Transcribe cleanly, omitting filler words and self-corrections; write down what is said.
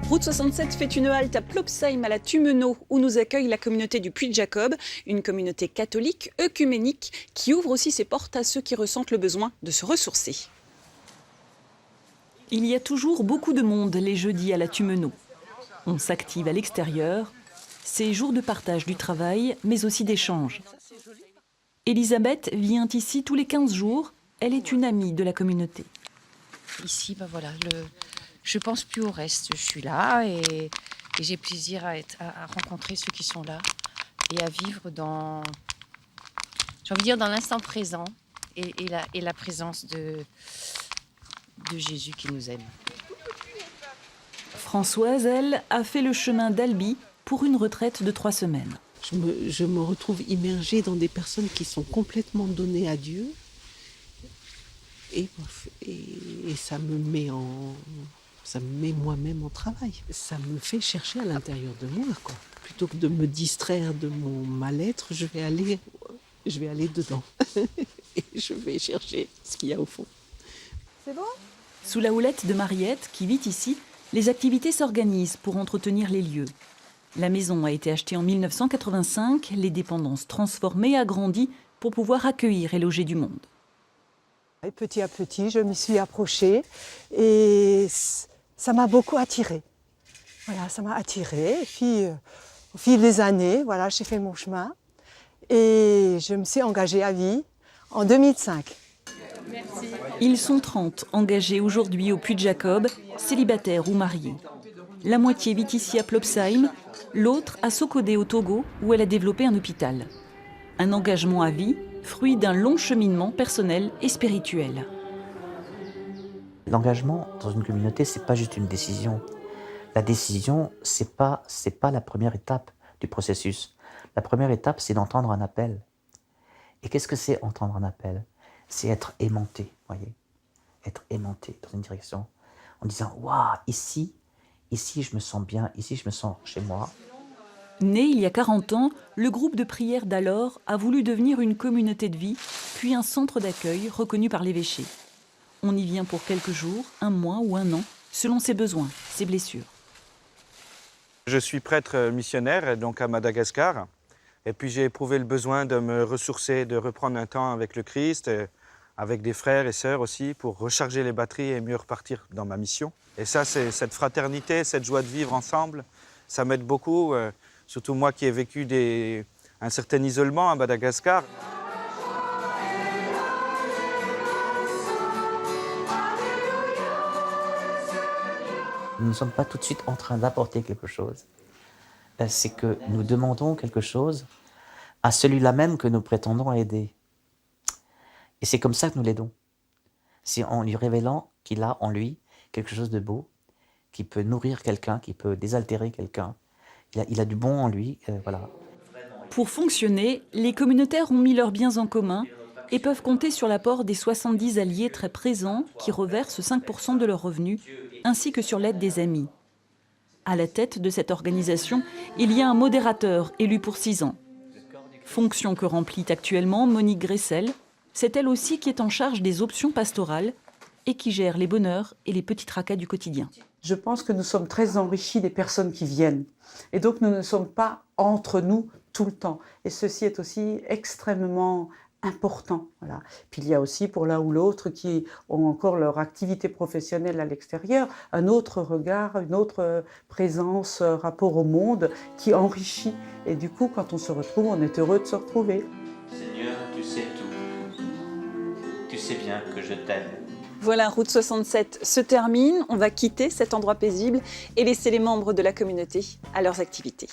Route 67 fait une halte à Plopsheim à la Tumeno où nous accueille la communauté du Puy de Jacob, une communauté catholique œcuménique qui ouvre aussi ses portes à ceux qui ressentent le besoin de se ressourcer. Il y a toujours beaucoup de monde les jeudis à la Tumeno. On s'active à l'extérieur. C'est jour de partage du travail, mais aussi d'échange. Elisabeth vient ici tous les 15 jours. Elle est une amie de la communauté. Ici, voilà, je pense plus au reste. Je suis là et j'ai plaisir à rencontrer ceux qui sont là et à vivre dans, j'ai envie de dire, dans l'instant présent et la présence de Jésus qui nous aime. Françoise, elle, a fait le chemin d'Albi pour une retraite de 3 semaines. Je me retrouve immergée dans des personnes qui sont complètement données à Dieu. Et ça me met moi-même en travail. Ça me fait chercher à l'intérieur de moi, quoi. Plutôt que de me distraire de mon mal-être, je vais aller dedans. Et je vais chercher ce qu'il y a au fond. C'est bon ? Sous la houlette de Mariette, qui vit ici, les activités s'organisent pour entretenir les lieux. La maison a été achetée en 1985, les dépendances transformées, agrandies pour pouvoir accueillir et loger du monde. Et petit à petit, je m'y suis approchée et ça m'a beaucoup attirée. Voilà, ça m'a attirée. Et puis, au fil des années, voilà, j'ai fait mon chemin et je me suis engagée à vie en 2005. Merci. Ils sont 30 engagés aujourd'hui au Puy de Jacob, célibataires ou mariés. La moitié vit ici à Plopsheim, l'autre à Sokodé au Togo, où elle a développé un hôpital. Un engagement à vie, fruit d'un long cheminement personnel et spirituel. L'engagement dans une communauté, c'est pas juste une décision. La décision, c'est pas la première étape du processus. La première étape, c'est d'entendre un appel. Et qu'est-ce que c'est entendre un appel ? C'est être aimanté, voyez, être aimanté dans une direction, en disant « Waouh, ici, je me sens bien, ici, je me sens chez moi ». Né il y a 40 ans, le groupe de prière d'alors a voulu devenir une communauté de vie, puis un centre d'accueil reconnu par l'évêché. On y vient pour quelques jours, un mois ou un an, selon ses besoins, ses blessures. Je suis prêtre missionnaire, donc à Madagascar. Et puis j'ai éprouvé le besoin de me ressourcer, de reprendre un temps avec le Christ, avec des frères et sœurs aussi, pour recharger les batteries et mieux repartir dans ma mission. Et ça, c'est cette fraternité, cette joie de vivre ensemble, ça m'aide beaucoup, surtout moi qui ai vécu un certain isolement à Madagascar. Nous ne sommes pas tout de suite en train d'apporter quelque chose. C'est que nous demandons quelque chose à celui-là même que nous prétendons aider. Et c'est comme ça que nous l'aidons. C'est en lui révélant qu'il a en lui quelque chose de beau, qui peut nourrir quelqu'un, qui peut désaltérer quelqu'un. Il a du bon en lui, voilà. Pour fonctionner, les communautaires ont mis leurs biens en commun et peuvent compter sur l'apport des 70 alliés très présents qui reversent 5% de leurs revenus, ainsi que sur l'aide des amis. À la tête de cette organisation, il y a un modérateur élu pour 6 ans. Fonction que remplit actuellement Monique Gressel. C'est elle aussi qui est en charge des options pastorales et qui gère les bonheurs et les petits tracas du quotidien. Je pense que nous sommes très enrichis des personnes qui viennent. Et donc nous ne sommes pas entre nous tout le temps. Et ceci est aussi extrêmement important. Voilà. Puis il y a aussi pour l'un ou l'autre qui ont encore leur activité professionnelle à l'extérieur, un autre regard, une autre présence, rapport au monde qui enrichit. Et du coup, quand on se retrouve, on est heureux de se retrouver. Seigneur, tu sais tout. Tu sais bien que je t'aime. Voilà, Route 67 se termine. On va quitter cet endroit paisible et laisser les membres de la communauté à leurs activités.